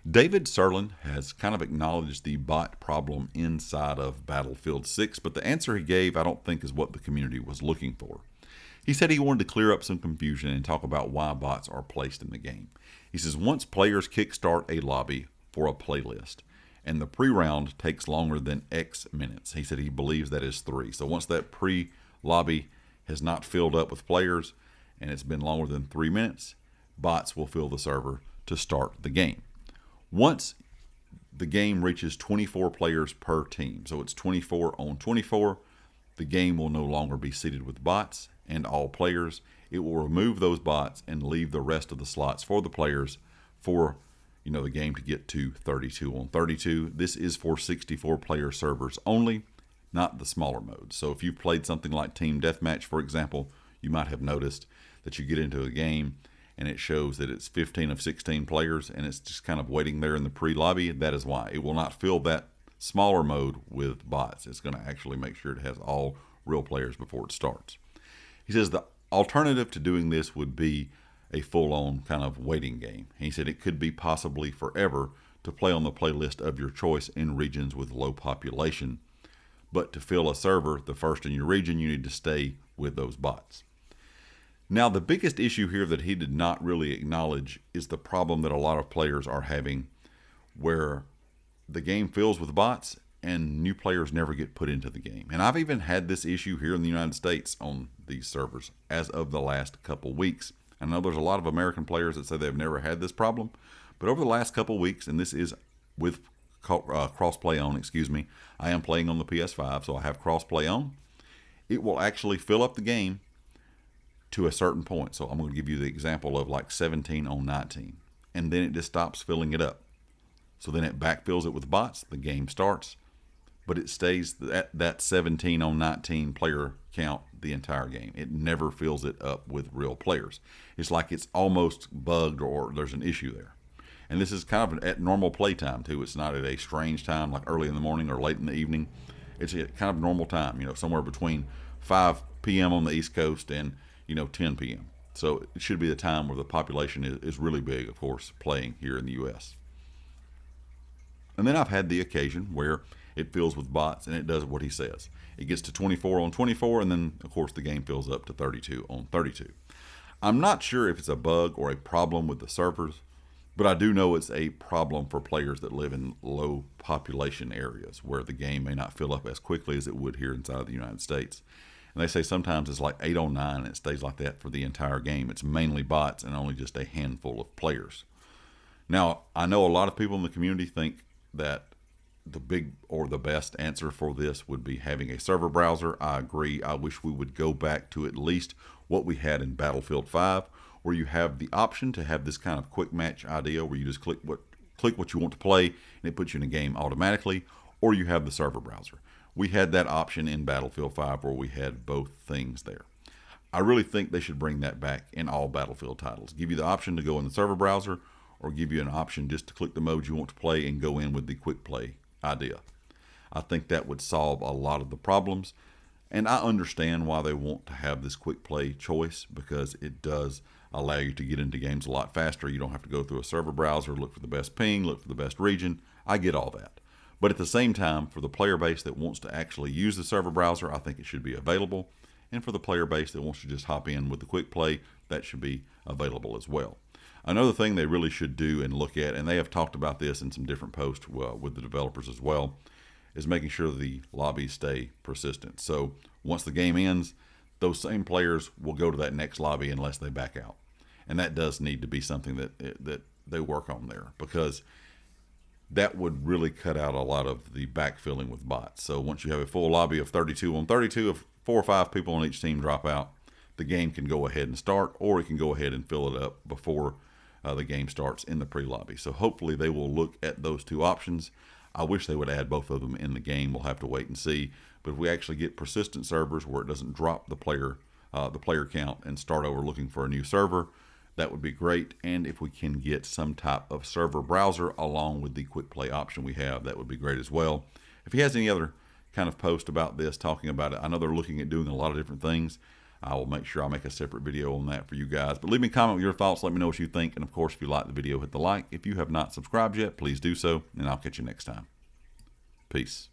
David Serland has kind of acknowledged the bot problem inside of Battlefield 6, but the answer he gave I don't think is what the community was looking for. He said he wanted to clear up some confusion and talk about why bots are placed in the game. He says once players kickstart a lobby for a playlist, and the pre-round takes longer than X minutes. He said he believes that is 3. So once that pre-lobby has not filled up with players and it's been longer than 3 minutes, bots will fill the server to start the game. Once the game reaches 24 players per team, so it's 24 on 24, the game will no longer be seated with bots and all players. It will remove those bots and leave the rest of the slots for the players for the game to get to 32 on 32. This is for 64 player servers only, not the smaller modes. So if you played something like Team Deathmatch, for example, you might have noticed that you get into a game and it shows that it's 15 of 16 players and it's just kind of waiting there in the pre-lobby. That is why. It will not fill that smaller mode with bots. It's going to actually make sure it has all real players before it starts. He says the alternative to doing this would be a full-on kind of waiting game. He said it could be possibly forever to play on the playlist of your choice in regions with low population. But to fill a server, the first in your region, you need to stay with those bots. Now, the biggest issue here that he did not really acknowledge is the problem that a lot of players are having where the game fills with bots and new players never get put into the game. And I've even had this issue here in the United States on these servers as of the last couple weeks. I know there's a lot of American players that say they've never had this problem, but over the last couple weeks, and this is with crossplay on, I am playing on the PS5, so I have crossplay on. It will actually fill up the game to a certain point. So I'm going to give you the example of like 17 on 19, and then it just stops filling it up. So then it backfills it with bots, the game starts, but it stays at that 17 on 19 player count the entire game. It never fills it up with real players. It's like it's almost bugged or there's an issue there. And this is kind of at normal play time too. It's not at a strange time like early in the morning or late in the evening. It's at kind of normal time, somewhere between 5 p.m. on the East Coast and 10 p.m. So it should be the time where the population is really big, of course, playing here in the U.S. And then I've had the occasion where it fills with bots and it does what he says. It gets to 24 on 24, and then, of course, the game fills up to 32 on 32. I'm not sure if it's a bug or a problem with the servers, but I do know it's a problem for players that live in low population areas where the game may not fill up as quickly as it would here inside of the United States. And they say sometimes it's like 8 on 9 and it stays like that for the entire game. It's mainly bots and only just a handful of players. Now, I know a lot of people in the community think that the big or the best answer for this would be having a server browser. I agree. I wish we would go back to at least what we had in Battlefield 5, where you have the option to have this kind of quick match idea where you just click what you want to play and it puts you in a game automatically, or you have the server browser. We had that option in Battlefield 5 where we had both things there. I really think they should bring that back in all Battlefield titles. Give you the option to go in the server browser, or give you an option just to click the mode you want to play and go in with the quick play idea. I think that would solve a lot of the problems, and I understand why they want to have this quick play choice, because it does allow you to get into games a lot faster. You don't have to go through a server browser, look for the best ping, look for the best region. I get all that. But at the same time, for the player base that wants to actually use the server browser, I think it should be available. And for the player base that wants to just hop in with the quick play, that should be available as well. Another thing they really should do and look at, and they have talked about this in some different posts with the developers as well, is making sure the lobbies stay persistent. So once the game ends, those same players will go to that next lobby unless they back out. And that does need to be something that they work on there, because that would really cut out a lot of the backfilling with bots. So once you have a full lobby of 32 on 32, if 4 or 5 people on each team drop out, the game can go ahead and start, or it can go ahead and fill it up before the game starts in the pre-lobby. So hopefully they will look at those two options. I wish they would add both of them in the game. We'll have to wait and see. But if we actually get persistent servers where it doesn't drop the player count and start over looking for a new server, that would be great. And if we can get some type of server browser along with the quick play option we have, that would be great as well. If he has any other kind of post about this, talking about it, I know they're looking at doing a lot of different things. I will make sure I make a separate video on that for you guys. But leave me a comment with your thoughts. Let me know what you think. And of course, if you like the video, hit the like. If you have not subscribed yet, please do so. And I'll catch you next time. Peace.